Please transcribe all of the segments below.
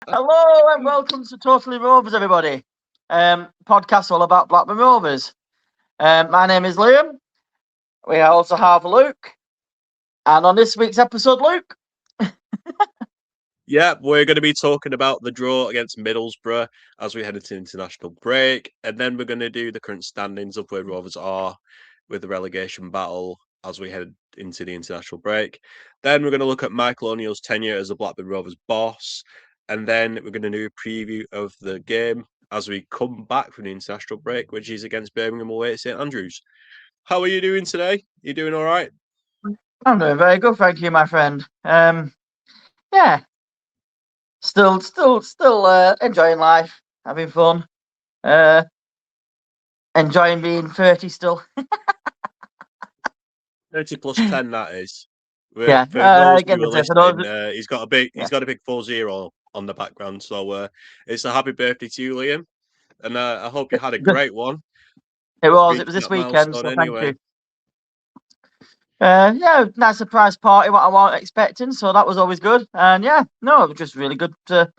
Hello and welcome to Totally Rovers, everybody. Podcast all about Blackburn Rovers. My name is Liam. We also have Luke. And on this week's episode, Luke. Yeah, we're going to be talking about the draw against Middlesbrough as we head into international break. And then we're going to do the current standings of where Rovers are with the relegation battle as we head into the international break. Then we're going to look at Michael O'Neill's tenure as the Blackburn Rovers boss. And then we're going to do a preview of the game as we come back from the international break, which is against Birmingham away at St Andrews. How are you doing today? You doing all right? I'm doing very good, thank you, my friend. Yeah. Still enjoying life, having fun. Enjoying being 30 still. 30 plus 10, that is. Yeah. For those Again, who are for those, listening, he's got yeah. a big 40 on the background. So it's a happy birthday to you, Liam, and I hope you had a great one. It was Reached this that weekend, milestone so thank anyway. you. Yeah, nice surprise party, what I wasn't expecting, so that was always good. And yeah, no, it was just really good to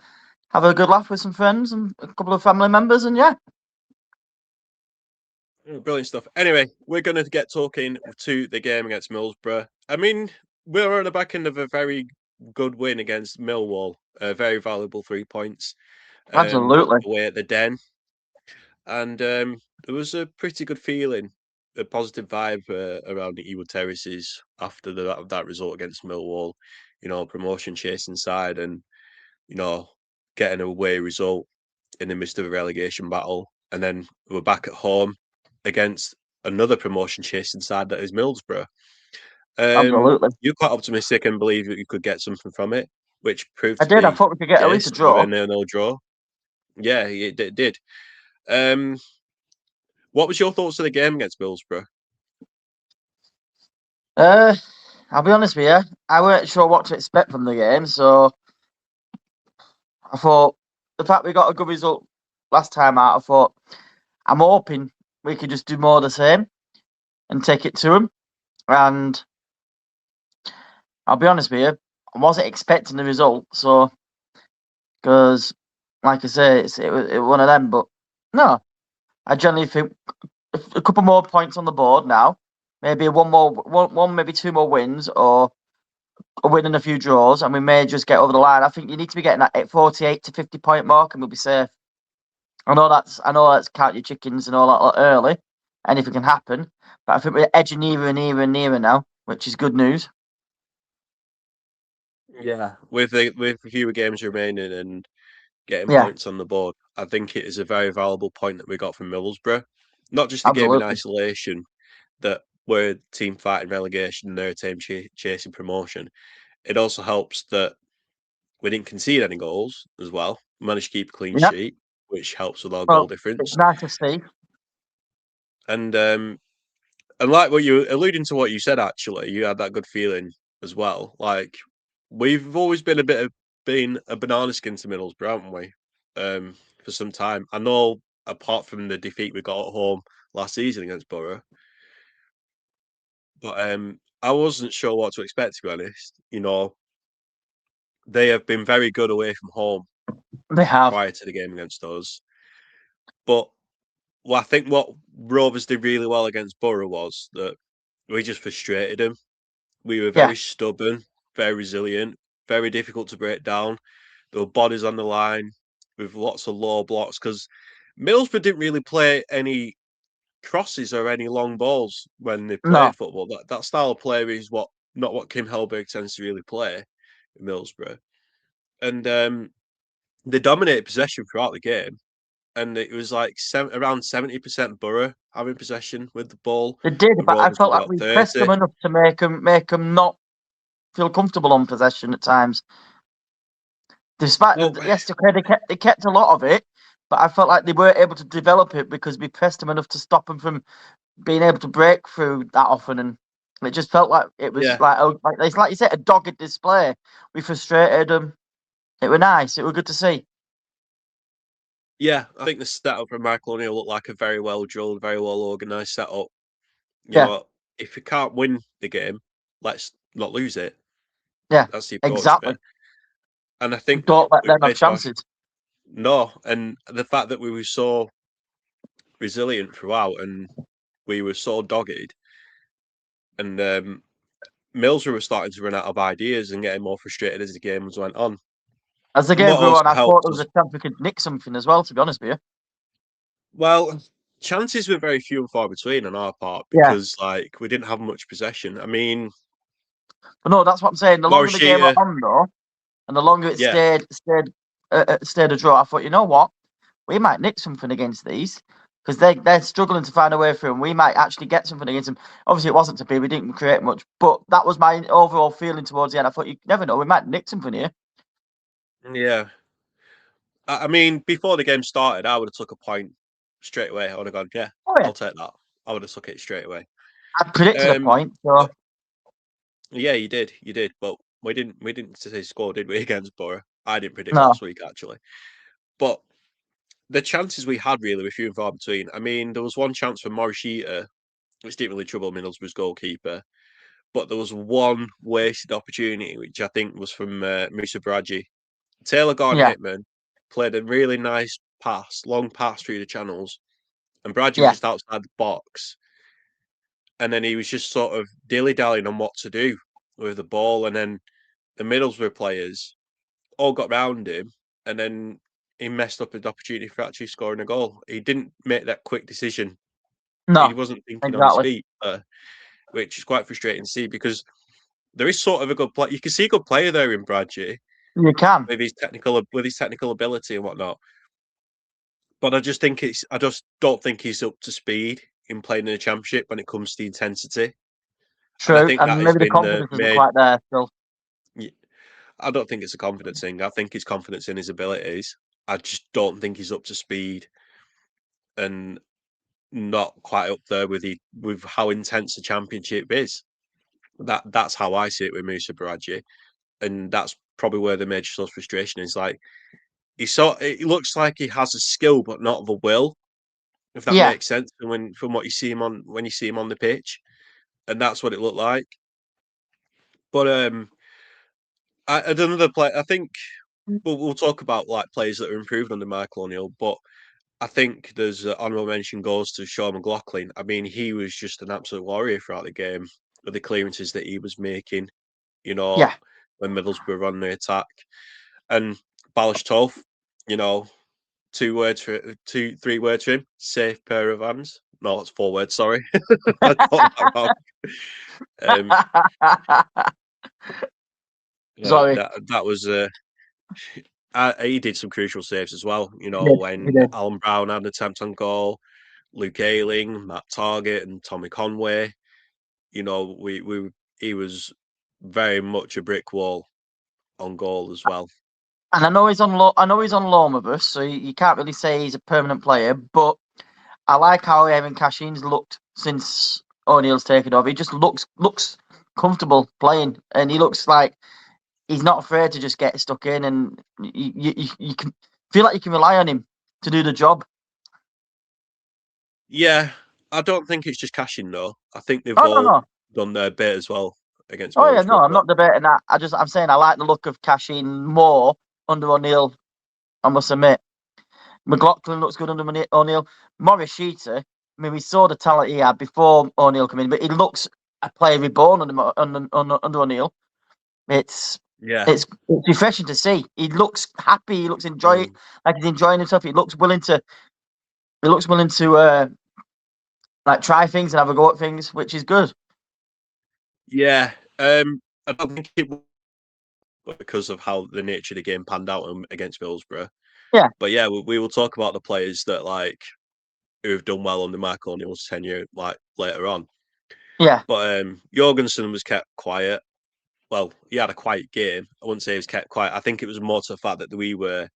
have a good laugh with some friends and a couple of family members, and yeah. Brilliant stuff. Anyway, we're going to get talking to the game against Middlesbrough. I mean, we're on the back end of a very good win against Millwall, a very valuable 3 points Absolutely. away at the Den. And there was a pretty good feeling, a positive vibe around the Ewood Terraces after that result against Millwall. You know, promotion chasing side, and you know, getting a away result in the midst of a relegation battle, and then we're back at home against another promotion chasing side that is Middlesbrough. Absolutely. You're quite optimistic and believe that you could get something from it, which proved I to did. I be thought we could the get at least case a with a draw. 0-0 draw. Yeah, it did. What was your thoughts of the game against Middlesbrough? I'll be honest with you, I weren't sure what to expect from the game, so I thought the fact we got a good result last time out, I thought I'm hoping we could just do more of the same and take it to them. And I'll be honest with you, I wasn't expecting the result, so because, like I say, it was one of them. But no, I generally think a couple more points on the board now, maybe one, maybe two more wins, or a win and a few draws, and we may just get over the line. I think you need to be getting that 48 to 50 point mark, and we'll be safe. I know that's count your chickens and all that early. Anything can happen, but I think we're edging nearer and nearer and nearer now, which is good news. Yeah, with fewer games remaining and getting Yeah, points on the board, I think it is a very valuable point that we got from Middlesbrough. Not just a game in absolutely. isolation that we're a team fighting relegation and they're a team chasing promotion. It also helps that we didn't concede any goals as well. We managed to keep a clean Yeah. sheet, which helps with our goal Well, it's difference. nice to see. And like what you alluding to what you said, actually, you had that good feeling as well. Like we've always been been a banana skin to Middlesbrough, haven't we? For some time. I know apart from the defeat we got at home last season against Borough. But I wasn't sure what to expect, to be honest. You know, they have been very good away from home They have. prior to the game against us. But I think what Rovers did really well against Borough was that we just frustrated them. We were Yeah. very stubborn, very resilient, very difficult to break down. There were bodies on the line with lots of low blocks because Middlesbrough didn't really play any crosses or any long balls when they No. played football. That style of play is not what Kim Hellberg tends to really play in Middlesbrough. And they dominated possession throughout the game. And it was like around 70% Borough having possession with the ball. They did, And but I Rovers felt with like about we pressed 30. them enough to make them not feel comfortable on possession at times. Despite Well, yes, they kept a lot of it, but I felt like they weren't able to develop it because we pressed them enough to stop them from being able to break through that often, and it just felt like it was yeah. like it's like you said, a dogged display. We frustrated them. It was nice. It was good to see. Yeah, I think the setup from Michael O'Neill looked like a very well drilled, very well organised setup. You Yeah, know, if you can't win the game, let's not lose it. yeah, That's the approach of exactly. it. And I think Don't let we them have played to our chances. no, and the fact that we were so resilient throughout and we were so dogged, and Middlesbrough were starting to run out of ideas and getting more frustrated as the games went on. As the And game what grew also on, I thought helped there was us, a chance we could nick something as well, to be honest with you. well, chances were very few and far between on our part Yeah. because like we didn't have much possession. I mean, But no, that's what I'm saying. The longer the game went Morishita, on, though, and the longer it yeah, stayed a draw, I thought, you know what? We might nick something against these because they're struggling to find a way through, and we might actually get something against them. Obviously, it wasn't to be. We didn't create much, but that was my overall feeling towards the end. I thought, you never know, we might nick something here. yeah. I mean, before the game started, I would have took a point straight away. I would have gone, yeah, Oh yeah, I'll take that. I would have took it straight away. I predicted a Um, point, so but yeah, you did, but we didn't say score, did we, against Borough? I didn't predict no, last week actually, but the chances we had really were few and far between. I mean, there was one chance for Morishita, which didn't really trouble Middlesbrough's goalkeeper, but there was one wasted opportunity, which I think was from Musa Bradji. Taylor Gordon yeah, Hitman played a really nice pass, long pass through the channels, and Bradji was yeah, just outside the box, and then he was just sort of dilly dallying on what to do with the ball, and then the Middlesbrough players all got round him, and then he messed up an opportunity for actually scoring a goal. He didn't make that quick decision. He no, wasn't thinking on his exactly. feet, which is quite frustrating to see because there is sort of a good play. You can see a good player there in Bradgie You can. with his technical ability and whatnot. But I just don't think he's up to speed in playing in the championship when it comes to the intensity. And I True, think that and has maybe the been the confidence isn't main. quite there still. I don't think it's a confidence thing. I think his confidence in his abilities. I just don't think he's up to speed and not quite up there with how intense the championship is. That's how I see it with Musa Baraji, and that's probably where the major source of frustration is. Like it looks like he has a skill but not the will, if that Yeah, makes sense. And when from what you see him on when you see him on the pitch, and that's what it looked like. But another play. I think we'll talk about like players that are improved under Michael O'Neill, but I think there's honourable mention goes to Sean McLaughlin. I mean, he was just an absolute warrior throughout the game with the clearances that he was making. You know, yeah. when Middlesbrough were on the attack, and Balish Toth, you know, 3 words for him. Safe pair of hands. No, it's 4 words. Sorry, I got that wrong. Um, Sorry, that was he did some crucial saves as well. You he know, did. He when did. Alan Brown had an attempt on goal, Luke Ayling, Matt Target, and Tommy Conway. You know, we he was very much a brick wall on goal as well. And I know he's on loan. I know he's on loan with us, so you can't really say he's a permanent player. But I like how Evan Cashin's looked since O'Neill's taken over. He just looks comfortable playing, and he looks like he's not afraid to just get stuck in, and you can feel like you can rely on him to do the job. Yeah, I don't think it's just cashing though. I think they've Oh no, all no. done their bit as well against Oh yeah, no. Middlesbrough. I'm But not debating that. I'm saying I like the look of Cashin more under O'Neill. I must admit. McLaughlin looks good under O'Neill. Morishita, I mean, we saw the talent he had before O'Neill came in, but he looks a player reborn under O'Neill. It's yeah, it's refreshing to see. He looks happy. He looks mm, like he's enjoying himself. He looks willing to like try things and have a go at things, which is good. yeah. I don't think it was because of how the nature of the game panned out against Middlesbrough. Yeah, But yeah, we will talk about the players that like who have done well under Michael O'Neill's tenure, like later on. yeah, But Jorgensen was kept quiet. Well, he had a quiet game. I wouldn't say he was kept quiet. I think it was more to the fact that we were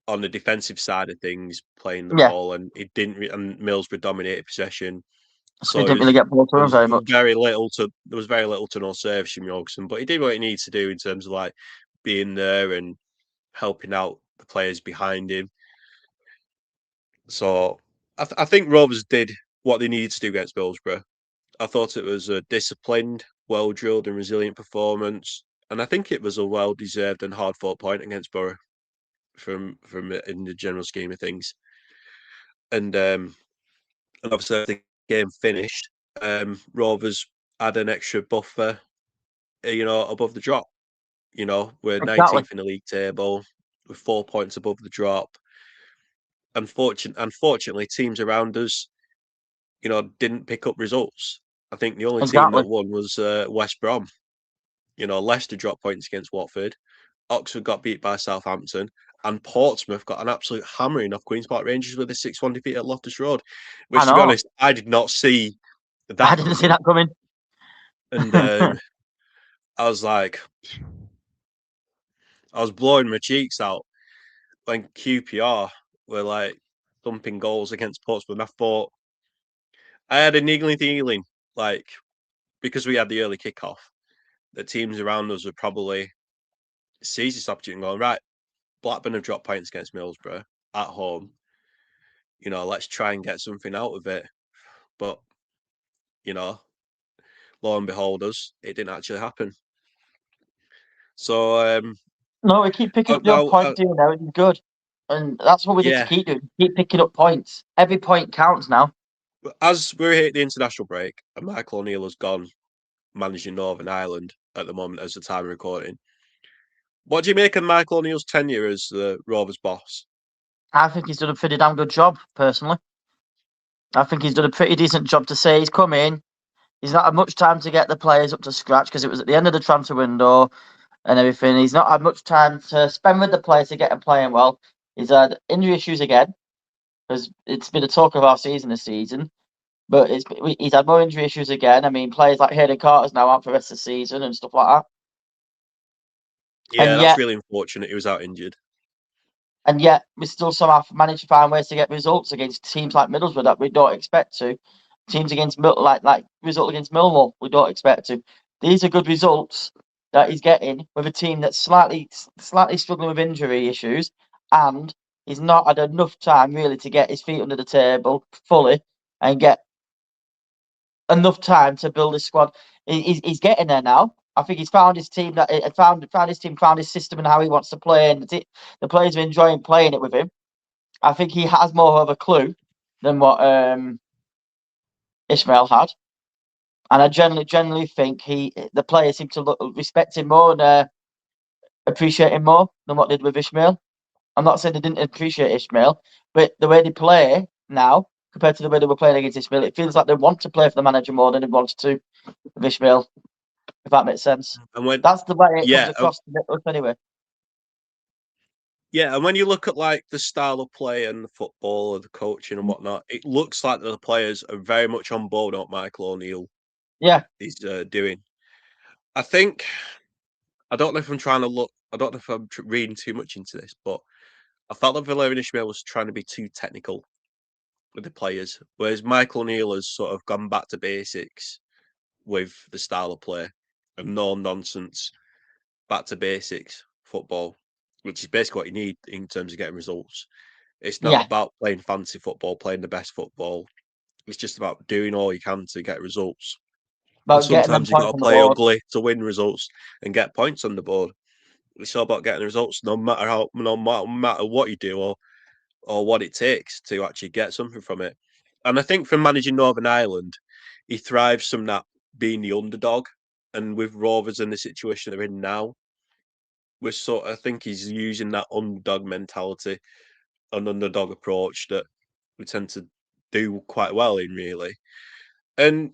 on the defensive side of things playing the yeah. ball, and it didn't. And Middlesbrough dominated possession, So he so didn't really get ball there through him was very much. there was very little to no service from Jorgensen, but he did what he needs to do in terms of like being there and helping out the players behind him. So I think Rovers did what they needed to do against Middlesbrough. I thought it was a disciplined, well drilled, and resilient performance. and I think it was a well-deserved and hard-fought point against Borough from in the general scheme of things. And obviously, as the game finished, Rovers had an extra buffer, above the drop. We're Exactly. 19th in the league table, with 4 points above the drop. Unfortunately, teams around us, didn't pick up results. I think the only team Exactly. that won was West Brom. Leicester dropped points against Watford. Oxford got beat by Southampton. And Portsmouth got an absolute hammering off Queen's Park Rangers with a 6-1 defeat at Loftus Road, I which, to be know. honest, I did not see I that didn't see coming. that coming. And I was like, I was blowing my cheeks out when QPR were like thumping goals against Portsmouth. And I thought, I had a niggling feeling, like, because we had the early kickoff, the teams around us would probably seize this opportunity and go, right, Blackburn have dropped points against Middlesbrough at home. Let's try and get something out of it. But, you know, lo and behold, it didn't actually happen. So, No, we keep picking up the odd now, point doing now. It's good. And that's what we need to yeah, keep doing. Keep picking up points. Every point counts now. as we're hitting the international break and Michael O'Neill has gone managing Northern Ireland at the moment as the time of recording, what do you make of Michael O'Neill's tenure as the Rovers boss? I think he's done a pretty damn good job, personally. I think he's done a pretty decent job to say he's come in. He's not had much time to get the players up to scratch because it was at the end of the transfer window and everything. He's not had much time to spend with the players to get them playing well. He's had injury issues again, because it's been a talk of our season this season. But he's had more injury issues again. I mean, players like Hayden Carter's now out for the rest of the season and stuff like that. Yeah, And that's yet, really unfortunate. He was out injured. we still somehow manage to find ways to get results against teams like Middlesbrough that we don't expect to. Teams against like result against Millwall, we don't expect to. These are good results that he's getting with a team that's slightly struggling with injury issues, and he's not had enough time really to get his feet under the table fully and get enough time to build his squad. He's getting there now. I think he's found his team found his system and how he wants to play, and the players are enjoying playing it with him. I think he has more of a clue than what Ishmael had, and I generally think the players seem to respect him more and appreciate him more than what they did with Ishmael. I'm not saying they didn't appreciate Ishmael, but the way they play now compared to the way they were playing against Ishmael, it feels like they want to play for the manager more than they wanted to with Ishmael. If that makes sense. And when, That's the way it comes yeah, across to us anyway. yeah, and when you look at like the style of play and the football and the coaching and whatnot, it looks like the players are very much on board what Michael O'Neill Yeah, is doing. I think I don't know if I'm trying to look. I don't know if I'm reading too much into this, but I felt that Valerian Ishmael was trying to be too technical with the players, whereas Michael O'Neill has sort of gone back to basics with the style of play and no nonsense, back to basics football, which is basically what you need in terms of getting results. It's not yeah. about playing fancy football, playing the best football. It's just about doing all you can to get results. And About getting them sometimes you got points to on the play board. ugly to win results and get points on the board. It's all about getting results, no matter what you do or what it takes to actually get something from it. And I think from managing Northern Ireland, he thrives from that being the underdog. And with Rovers in the situation they're in now, I think he's using that underdog mentality, an underdog approach that we tend to do quite well in, really. And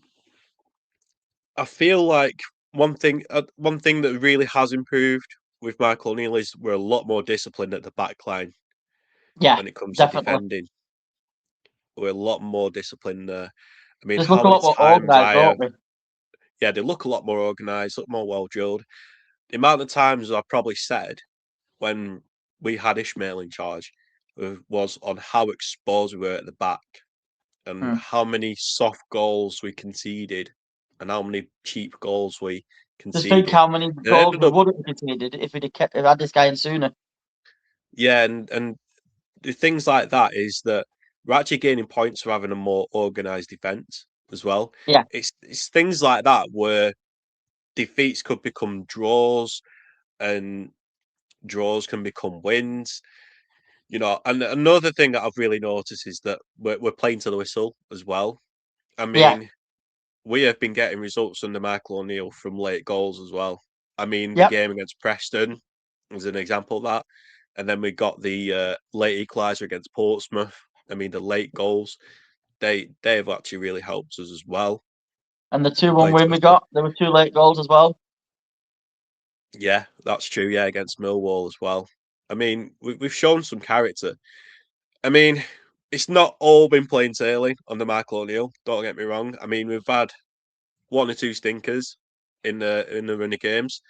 I feel like one thing that really has improved with Michael O'Neill is we're a lot more disciplined at the back line Yeah, when it comes to definitely. defending. We're a lot more disciplined there. I mean, Just how look a many lot more times organised, I don't have, we? yeah, they look a lot more organised, look more well drilled. The amount of times I've probably said when we had Ishmael in charge was on how exposed we were at the back and Hmm. how many soft goals we conceded and how many cheap goals we Just think conceded. how many And it goals ended we up, would have conceded if if had this guy in sooner. yeah, and the things like that is that we're actually gaining points for having a more organised defence as well. Yeah, It's things like that where defeats could become draws, and draws can become wins. And another thing that I've really noticed is that we're playing to the whistle as well. I Yeah, mean, we have been getting results under Michael O'Neill from late goals as well. I mean, the yep. game against Preston is an example of that. And then we got the late equaliser against Portsmouth. I mean, the late goals, they have actually really helped us as well. And the We 2-1 played to win we whistle. got, there were 2 late goals as well. Yeah, that's true. Yeah, against Millwall as well. I mean, we've shown some character. I mean, it's not all been plain sailing under Michael O'Neill. Don't get me wrong. I mean, we've had one or two stinkers in the run of games.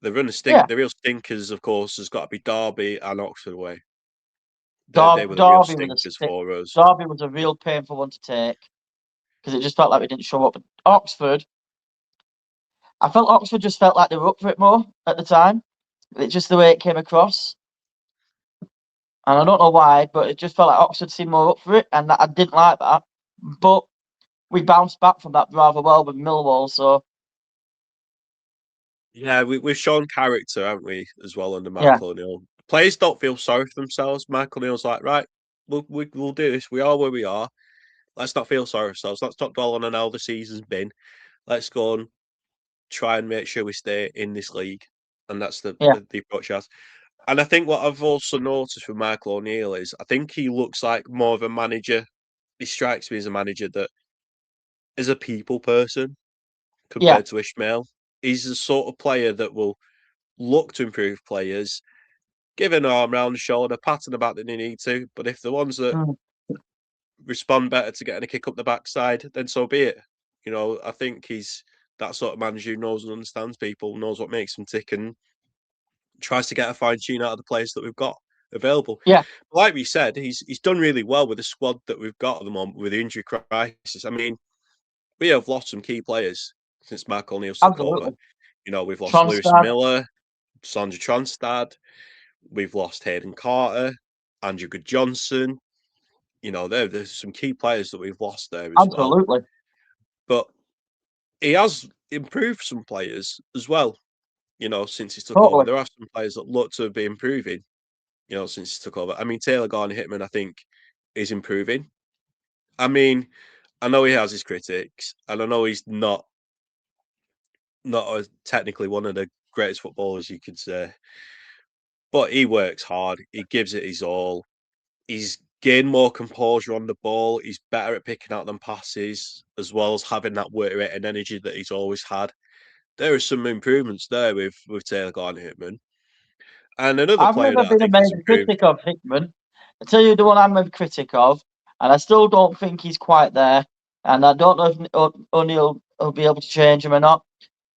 Yeah, The real stinkers, of course, has got to be Derby and Oxford away. They were the real Derby was stinkers for us. Derby was a real painful one to take because it just felt like we didn't show up. But Oxford, I felt Oxford just felt like they were up for it more at the time. It's just the way it came across. And I don't know why, but it just felt like Oxford seemed more up for it, and I didn't like that. But we bounced back from that rather well with Millwall, so Yeah, we've shown character, haven't we, as well under yeah, Michael O'Neill. Players don't feel sorry for themselves. Michael O'Neill's like, right, we'll do this. We are where we are. Let's not feel sorry for ourselves. Let's not dwell on how the season's been. Let's go and try and make sure we stay in this league. And that's the, yeah, the, the approach he has. And I think what I've also noticed with Michael O'Neill is I think he looks like more of a manager. He strikes me as a manager that is a people person yeah, compared to Ishmael. He's the sort of player that will look to improve players, give an arm round the shoulder, pat on the back that they need to. But if the ones that mm, respond better to getting a kick up the backside, then so be it. I think he's that sort of manager who knows and understands people, knows what makes them tick, and tries to get a fine tune out of the players that we've got available. yeah, Like we said, he's done really well with the squad that we've got at the moment with the injury crisis. I mean, we have lost some key players since Mark O'Neill's took over. absolutely. We've lost Lewis Tronstad, Miller, Sandra Tronstad, we've lost Hayden Carter, Andrew Good Johnson. There's some key players that we've lost there as well. absolutely, But he has improved some players as well. Since he took over, totally. there are some players that look to be improving. Since he took over. I mean, Taylor Garner-Hickman, I think, is improving. I mean, I know he has his critics, and I know he's not technically one of the greatest footballers you could say, but he works hard. He gives it his all. He's gained more composure on the ball. He's better at picking out them passes, as well as having that work rate and energy that he's always had. There are some improvements there with Taylor Garner-Hickman. And another I've player never that I been a think has major improved. critic of Hickman. I tell you the one I'm a critic of, and I still don't think he's quite there. And I don't know if O'Neill will be able to change him or not.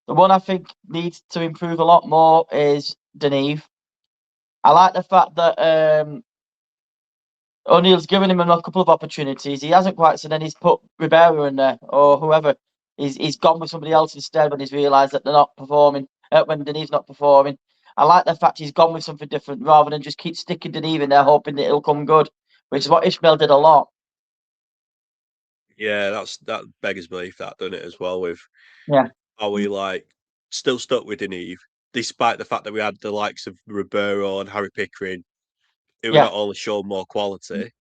The one I think needs to improve a lot more is Deneve. I like the fact that O'Neill's given him a couple of opportunities. He hasn't quite said, and he's put Ribeiro in there or whoever. He's gone with somebody else instead when he's realised that they're not performing. When Deneve's not performing, I like the fact he's gone with something different rather than just keep sticking Deneve in there hoping that it'll come good, which is what Ishmael did a lot. Yeah, that beggars belief, that done it as well with Yeah, how we still stuck with Deneve, despite the fact that we had the likes of Ribeiro and Harry Pickering, who were yeah. not only showed more quality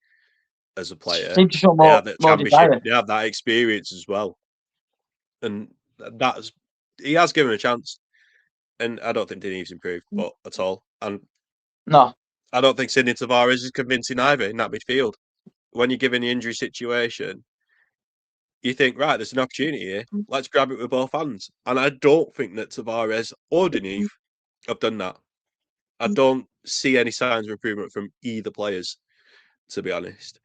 as a player, Seemed to show they had more that more championship, desire. they have that experience as well. And that's he has given a chance. And I don't think Deneve's improved, but at all. And No, I don't think Sidney Tavares is convincing either in that midfield. When you're given the injury situation, you think, right, there's an opportunity here. Let's grab it with both hands. And I don't think that Tavares or Deneve have done that. I don't see any signs of improvement from either players, to be honest.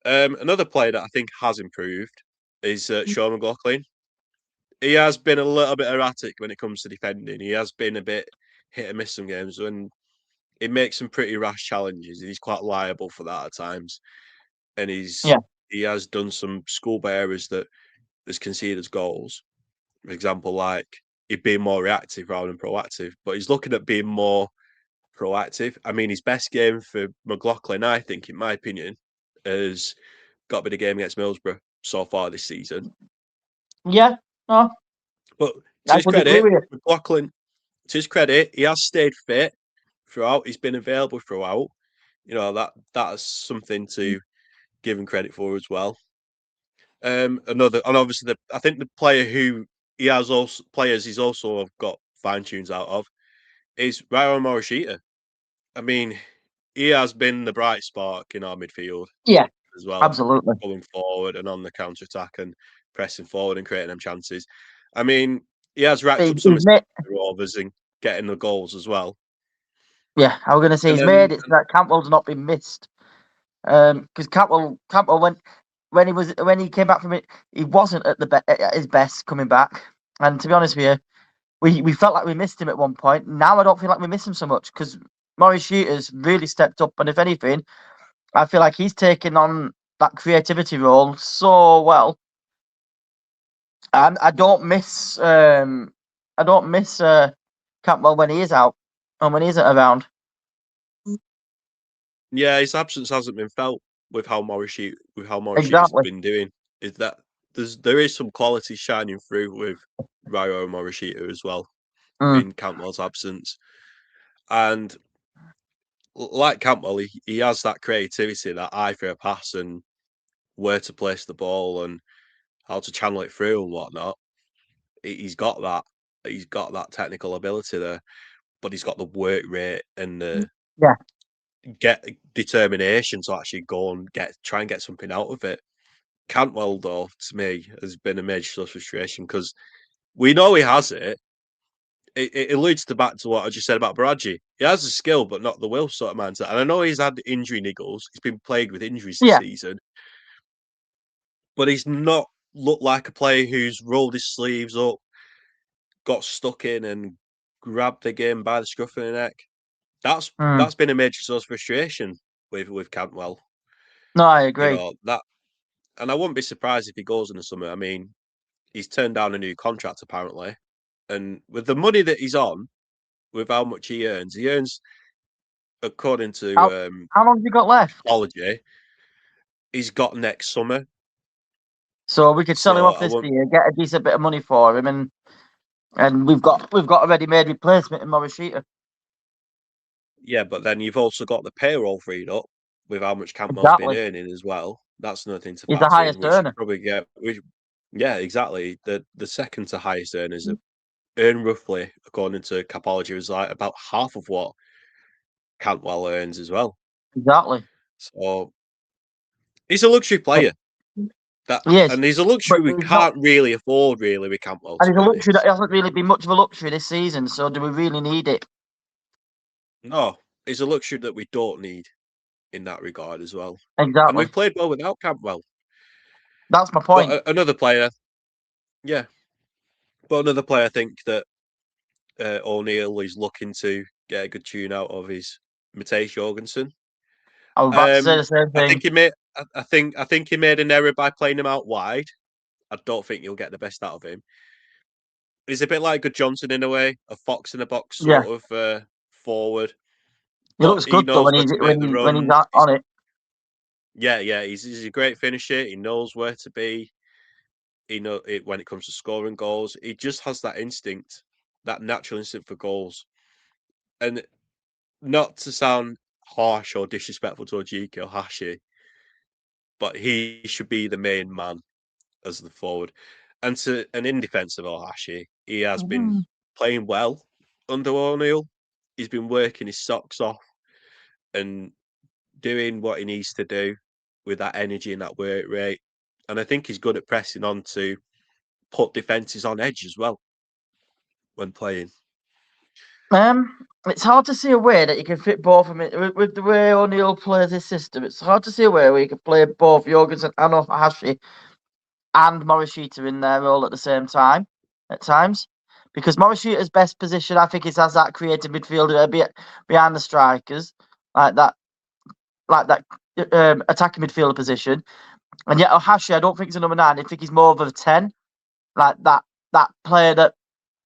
Another player that I think has improved is Sean McLaughlin. He has been a little bit erratic when it comes to defending. He has been a bit hit and miss some games, and he makes some pretty rash challenges. He's quite liable for that at times, and yeah. he has done some schoolboy errors that has conceded as goals. For example, like he'd being more reactive rather than proactive, but he's looking at being more proactive. I mean, his best game for McLaughlin, I think, in my opinion, has got to be the game against Middlesbrough so far this season. Yeah, no, But To I his would agree credit, with you. McLaughlin, to his credit, he has stayed fit throughout. He's been available throughout. That's something to give him credit for as well. And obviously, I think the player who he has also players he's also got fine tunes out of is Ryo Morishita. I mean, he has been the bright spark in our midfield Yeah, as well, absolutely. going forward and on the counter attack and pressing forward and creating them chances. I mean, he has racked up some He's made, Rovers and getting the goals as well. yeah, I was going to say And he's made then, it so that Campbell's not been missed. Because Campbell when he came back from it, he wasn't at his best coming back. And to be honest with you, we felt like we missed him at one point. Now I don't feel like we miss him so much because Maurice Sheeter's really stepped up. And if anything, I feel like he's taken on that creativity role so well. And I don't miss Campbell when he is out and when he isn't around. yeah, his absence hasn't been felt with how Morishita's Exactly. been doing. Is that there is some quality shining through with Ryo Morishita as well Mm, in Cantwell's absence. And like Cantwell, he has that creativity, that eye for a pass and where to place the ball and how to channel it through and whatnot. He's got that. He's got that technical ability there, but he's got the work rate and the yeah. get determination to actually go and try and get something out of it. Cantwell, though, to me, has been a major source of frustration because we know he has it. It alludes back to what I just said about Baraji. He has the skill, but not the will sort of mindset. And I know he's had injury niggles. He's been plagued with injuries this Yeah. season, but he's not looked like a player who's rolled his sleeves up, got stuck in, and grabbed the game by the scruff of the neck. Mm. That's been a major source of frustration with Cantwell. No, I You agree. know that, and I wouldn't be surprised if he goes in the summer. I mean, he's turned down a new contract apparently, and with the money that he's on, with how much he earns according How to how long have you got left? Apology, he's got next summer. So we could sell him So off I this won't. year, get a decent bit of money for him, and we've got a ready-made replacement in Morishita. Yeah, but then you've also got the payroll freed up with how much Campbell's been Exactly. earning as well. That's another thing to He's the factor in, highest which you earner. probably get. Yeah, exactly. The second to highest earners earn roughly, according to Capology, is like about half of what Cantwell earns as well. Exactly. So he's a luxury But player. That he is, and he's a but luxury we he's not. can't really afford, really, with Campbell, And to it's a be luxury that honest. hasn't really been much of a luxury this season. So do we really need it? No, it's a luxury that we don't need in that regard as well. And Exactly. we've played well without Campbell. That's my point. But another player, yeah, but another player I think that O'Neill is looking to get a good tune out of is Matej Jorgensen. I was about to say the same I thing. think he made. I think he made an error by playing him out wide. I don't think you'll get the best out of him. He's a bit like Good Johnson in a way, a fox in a box Yeah, sort of forward, he but looks he good though knows when where he's to make when the he when he's runs. on it. Yeah, he's a great finisher. He knows where to be. He know it when it comes to scoring goals. He just has that instinct, that natural instinct for goals. And not to sound harsh or disrespectful to Ojiki or Hashi, but he should be the main man as the forward. And in defence of Ohashi, he has been Mhm. playing well under O'Neill. He's been working his socks off and doing what he needs to do with that energy and that work rate. And I think he's good at pressing on to put defences on edge as well when playing. It's hard to see a way that you can fit both of them with the way O'Neill plays his system. It's hard to see a way where you can play both Jorgensen and Ohashi and Morishita in their role at the same time at times. Because Morishita's best position, I think, is as that creative midfielder behind the strikers, like that, attacking midfielder position. And yet Ohashi, I don't think he's a number 9. I think he's more of a 10, like that player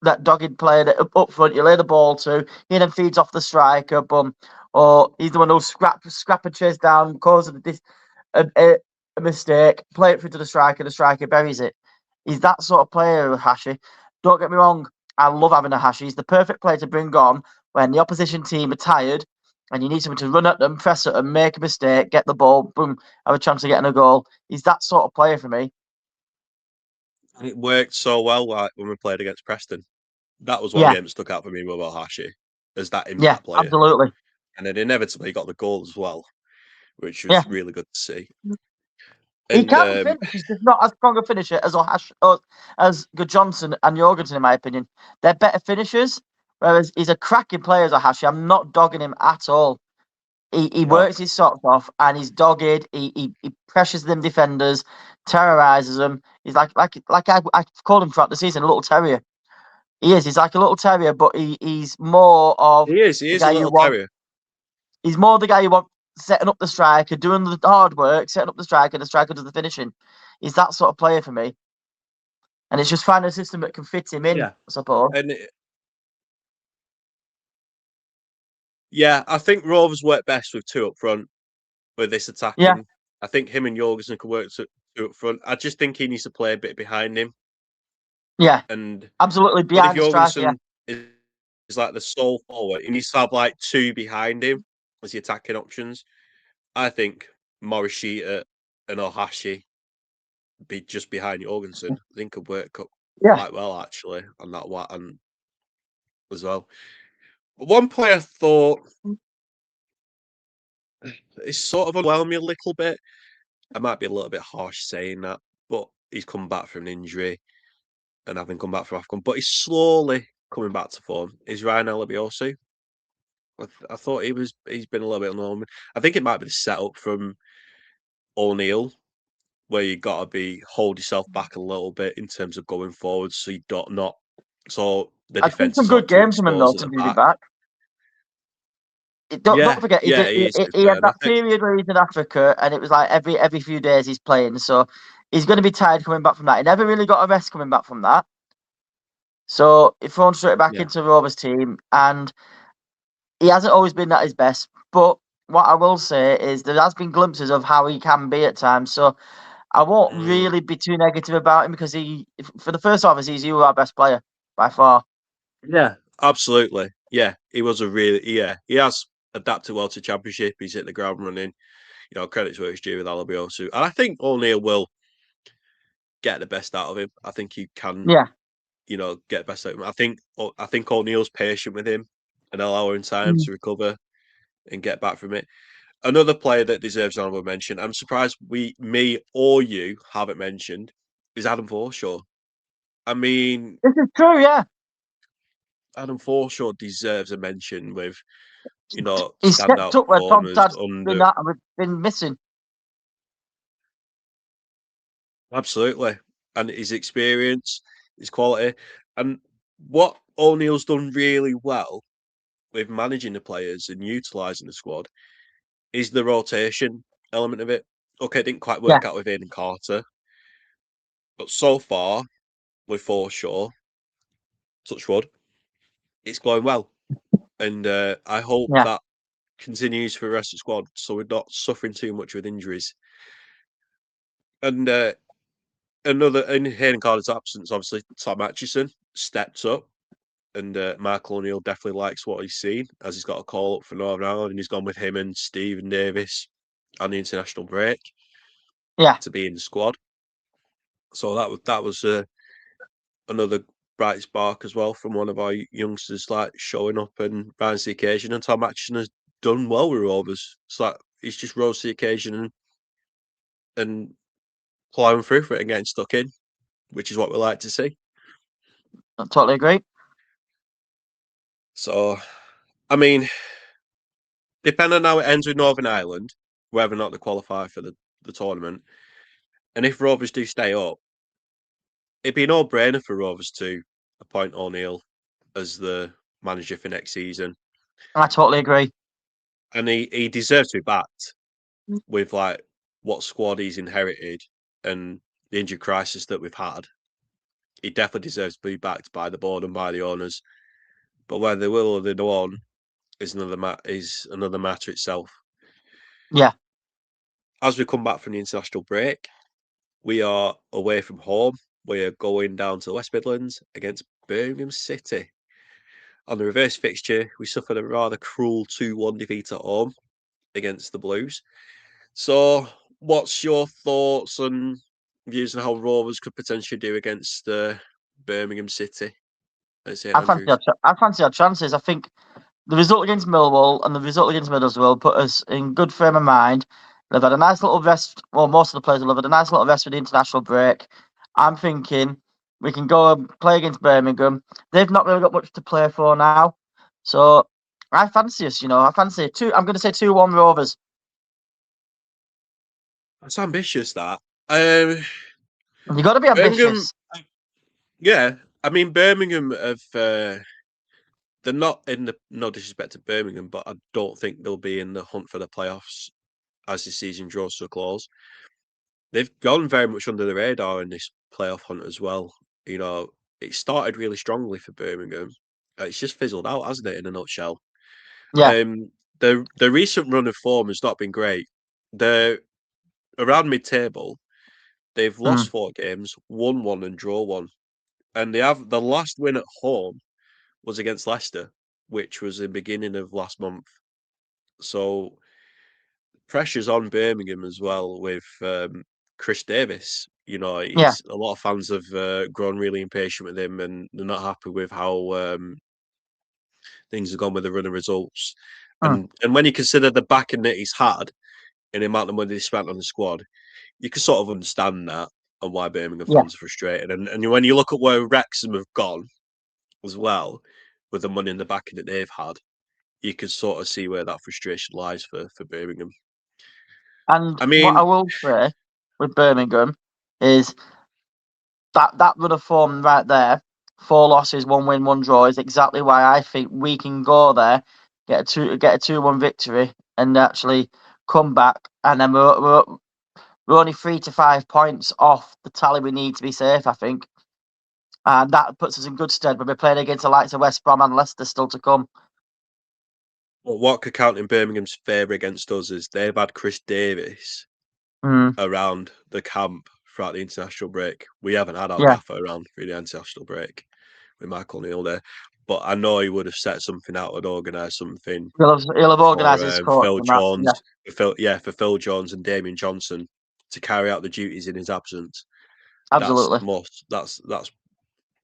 that dogged player that up front you lay the ball to, he then feeds off the striker, or he's the one who'll scrap and chase down, cause a mistake, play it through to the striker buries it. He's that sort of player, Hashi. don't get me wrong, I love having a Hashi. He's the perfect player to bring on when the opposition team are tired and you need someone to run at them, press at them, make a mistake, get the ball, boom, have a chance of getting a goal. He's that sort of player for me. And it worked so well like when we played against Preston. That was one Yeah, game that stuck out for me with Hashi as that yeah, impact player. absolutely. And then inevitably he got the goal as well, which Yeah. was really good to see. He And can finish. He's just not as strong a finisher as Good Johnson and Jorgensen, in my opinion. They're better finishers, whereas he's a cracking player as a Hashi. I'm not dogging him at all. He no, works his socks off and he's dogged. He pressures them defenders, terrorizes them. He's like I've called him throughout the season, a little terrier. He is. He's like a little terrier, but he's more of he is the a guy you little want. terrier. He's more the guy you want setting up the striker, doing the hard work, setting up the striker does the finishing. He's that sort of player for me. And it's just finding a system that can fit him in, Yeah. I suppose. And yeah, I think Rovers work best with two up front with this Yeah, attacking. I think him and Jorgensen can work two up front. I just think he needs to play a bit behind him. yeah, And absolutely but if behind the striker. Yeah, Jorgensen is like the sole forward, he needs to have like two behind him as the attacking options. I think Morishita and Ohashi be just behind Jorgensen. I think could work yeah. quite well actually on that one and as well. But one player I thought is sort of overwhelmed me a little bit. I might be a little bit harsh saying that, but he's come back from an injury and having come back from AFCON, but he's slowly coming back to form. Is Ryan Alabiosu? I thought he's been a little bit annoying. I think it might be the setup from O'Neill where you got to be hold yourself back a little bit in terms of going forward, so you don't not so the I've seen defense some is good not too games from him though exposed at since the he's been back. back. Don't Yeah, forget, yeah, he is. To be he fair. had And I that think, period where he's in Africa, and it was like every few days he's playing. So he's going to be tired coming back from that. He never really got a rest coming back from that. So he thrown straight back yeah, into Rovers team, and he hasn't always been at his best. But what I will say is there has been glimpses of how he can be at times. So I won't mm, really be too negative about him because for the first half of the season, he was our best player by far. yeah, absolutely. Yeah, he was a really he has adapted well to Championship. He's hit the ground running. You know, credits where it's due with Alabiosu, and I think O'Neill will get the best out of him. I think he can, Yeah. get the best out of him. I think O'Neill's patient with him and allow him time Mm. to recover and get back from it. Another player that deserves honourable mention, I'm surprised me or you haven't mentioned, is Adam Forshaw. I mean, This is true, yeah. Adam Forshaw deserves a mention with, He's stepped standout up where Tom performers Tad's been under that and we've been missing. absolutely, and his experience, his quality, and what O'Neill's done really well with managing the players and utilising the squad is the rotation element of it. Okay, it didn't quite Yeah. work out with Aiden Carter, but so far with Forshaw, touch wood, it's going well. And I hope Yeah. that continues for the rest of the squad so we're not suffering too much with injuries. And in Hayden Carter's absence, obviously, Tom Atchison stepped up. And Michael O'Neill definitely likes what he's seen as he's got a call up for Northern Ireland and he's gone with him and Stephen Davis on the international break Yeah. to be in the squad. So that was another bright spark as well from one of our youngsters, like showing up and rising to the occasion. And Tom Atchison has done well with Rovers. It's like he's just rose to the occasion and plowing through for it and getting stuck in, which is what we like to see. I totally agree. So, I mean, depending on how it ends with Northern Ireland, whether or not they qualify for the tournament, and if Rovers do stay up, it'd be a no-brainer for Rovers to appoint O'Neill as the manager for next season. I totally agree. And he deserves to be backed with like what squad he's inherited and the injury crisis that we've had. He definitely deserves to be backed by the board and by the owners. But whether they will or they don't is another matter itself. Yeah. As we come back from the international break, we are away from home. We are going down to the West Midlands against Birmingham City. On the reverse fixture, we suffered a rather cruel 2-1 defeat at home against the Blues. So, what's your thoughts and views on how Rovers could potentially do against Birmingham City at St Andrews? I fancy our chances. I think the result against Millwall and the result against Middlesbrough put us in good frame of mind. They've had a nice little rest. Well, most of the players will have had a nice little rest for the international break. I'm thinking we can go and play against Birmingham. They've not really got much to play for now. So I fancy us, I fancy two. I'm going to say 2-1 Rovers. That's ambitious, that. You got to be Birmingham, ambitious. yeah. I mean, Birmingham have. They're not in the, no disrespect to Birmingham, but I don't think they'll be in the hunt for the playoffs as the season draws to a close. They've gone very much under the radar in this playoff hunt as well. It started really strongly for Birmingham. It's just fizzled out, hasn't it, in a nutshell? Yeah. The recent run of form has not been great. They're around mid-table. They've lost 4 games, won 1 and draw 1. And they have the last win at home was against Leicester, which was the beginning of last month. So pressure's on Birmingham as well with Chris Davis. Yeah. A lot of fans have grown really impatient with him, and they're not happy with how things have gone with the run of results. And when you consider the backing that he's had and the amount of money he spent on the squad, you can sort of understand that and why Birmingham Yeah. fans are frustrated. And when you look at where Wrexham have gone as well, with the money in the backing that they've had, you can sort of see where that frustration lies for Birmingham. And I what mean, I will say with Birmingham is that run of form right there, 4 losses, 1 win, 1 draw, is exactly why I think we can go there, get a 2-1 victory, and actually come back, and then we're only 3 to 5 points off the tally we need to be safe, I think. And that puts us in good stead when we're playing against the likes of West Brom and Leicester still to come. what could count in Birmingham's favour against us is they've had Chris Davis around the camp throughout the international break. We haven't had our Yeah. gaffer around through the international break with Michael Neal there. But I know he would have set something out and organised something He'll have organised his for coach Phil and that. Jones, Yeah, for Phil Jones and Damien Johnson to carry out the duties in his absence. absolutely. That's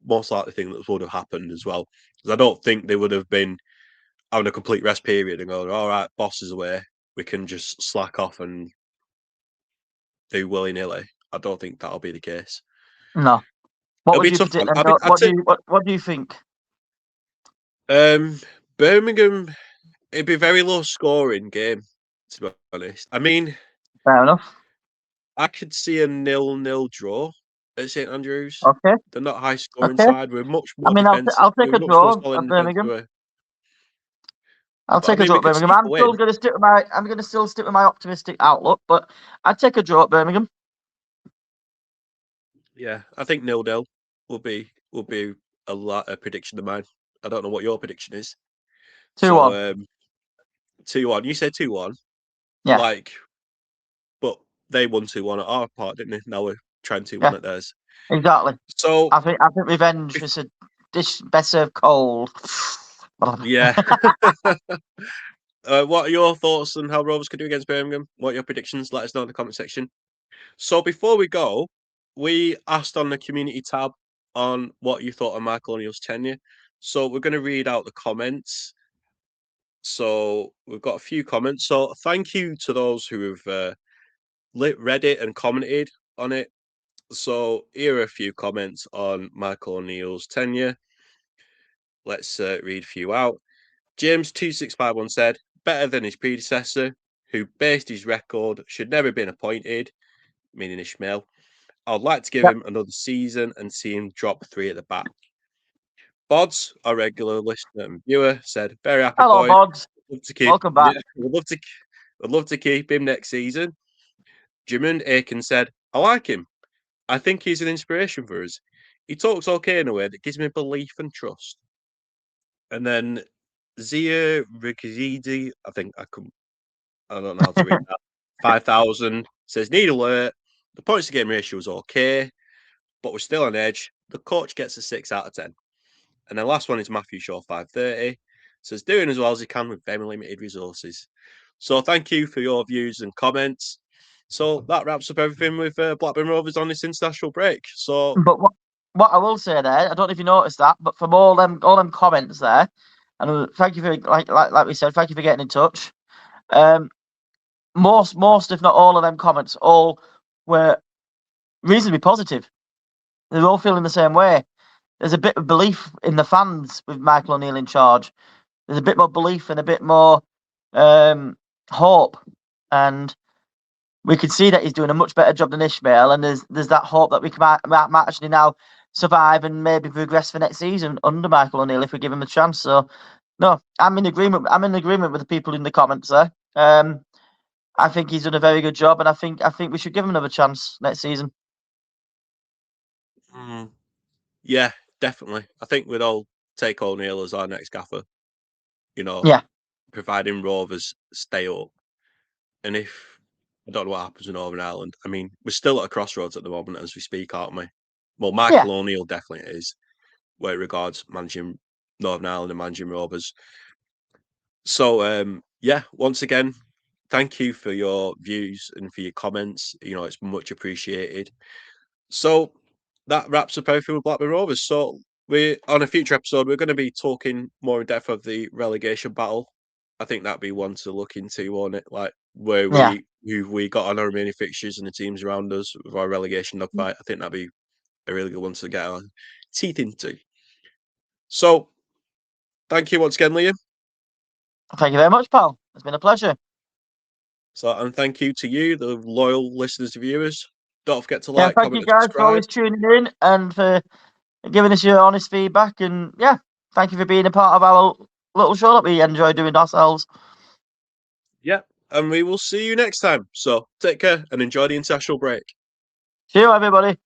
most likely thing that would have happened as well. Because I don't think they would have been having a complete rest period and going, all right, boss is away, we can just slack off and do willy-nilly. I don't think that'll be the case. No. What It'll would be a you tough predict? one. And what do you think? Birmingham, it'd be a very low scoring game, to be honest. I mean, Fair enough. I could see a 0-0 draw at St Andrews. Okay. They're not high scoring Okay. side. We're much I more mean, defensive. I'll take We're a much more draw solid at in defence. Birmingham. I'll But I take a mean, draw we at could Birmingham. sneak I'm a still win. going to stick with my optimistic outlook, but I'd take a draw at Birmingham. Yeah, I think 0-0 will be a prediction of mine. I don't know what your prediction is. 2-1. So 2-1. You said 2-1. Yeah. But they won 2-1 at our part, didn't they? Now we're trying 2-1 Yeah. at theirs. Exactly. So I think revenge is a dish best served cold. yeah. What are your thoughts on how Rovers could do against Birmingham? What are your predictions? Let us know in the comment section. So before we go, we asked on the community tab on what you thought of Michael O'Neill's tenure. So we're going to read out the comments. So we've got a few comments. So thank you to those who have read it and commented on it. So here are a few comments on Michael O'Neill's tenure. Let's read a few out. James2651 said, better than his predecessor, who based his record, should never have been appointed, meaning Ishmael. I'd like to give him another season and see him drop 3 at the back. Bods, our regular listener and viewer, said, very happy Hello, boys. Bods. Welcome back. Yeah, we'd love to keep him next season. Jimund Aiken said, I like him. I think he's an inspiration for us. He talks okay in a way that gives me belief and trust. And then Zia Rigidi, I don't know how to read that. 5,000 says, need alert. The points to game ratio was okay, but we're still on edge. The coach gets a 6 out of 10. And then last one is Matthew Shaw 530. Says doing as well as he can with very limited resources. So thank you for your views and comments. So that wraps up everything with Blackburn Rovers on this international break. So, But what I will say there, I don't know if you noticed that, but from all them comments there, and thank you for like we said, thank you for getting in touch. Most if not all of them comments all were reasonably positive. They're all feeling the same way. There's a bit of belief in the fans with Michael O'Neill in charge. There's a bit more belief and a bit more hope, and we can see that he's doing a much better job than Ishmael. And there's that hope that we might actually now survive and maybe progress for next season under Michael O'Neill if we give him a chance. So, no, I'm in agreement. I'm in agreement with the people in the comments there. I think he's done a very good job, and I think we should give him another chance next season. Yeah, definitely. I think we'd all take O'Neill as our next gaffer. Yeah, providing Rovers stay up. And if I don't know what happens in Northern Ireland, I mean, we're still at a crossroads at the moment as we speak, aren't we? Well, Michael O'Neill definitely is, where it regards managing Northern Ireland and managing Rovers. So, once again, thank you for your views and for your comments. It's much appreciated. So that wraps up everything with Blackburn Rovers. So on a future episode, we're going to be talking more in depth of the relegation battle. I think that'd be one to look into, won't it? Like who we got on our remaining fixtures and the teams around us with our relegation dogfight. I think that'd be a really good one to get our teeth into. So thank you once again, Liam. Thank you very much, pal. It's been a pleasure. So, and thank you to you, the loyal listeners and viewers. Don't forget to like, thank comment, you guys and subscribe. for always tuning in and for giving us your honest feedback. And thank you for being a part of our little show that we enjoy doing ourselves. Yeah, and we will see you next time. So take care and enjoy the international break. See you, everybody.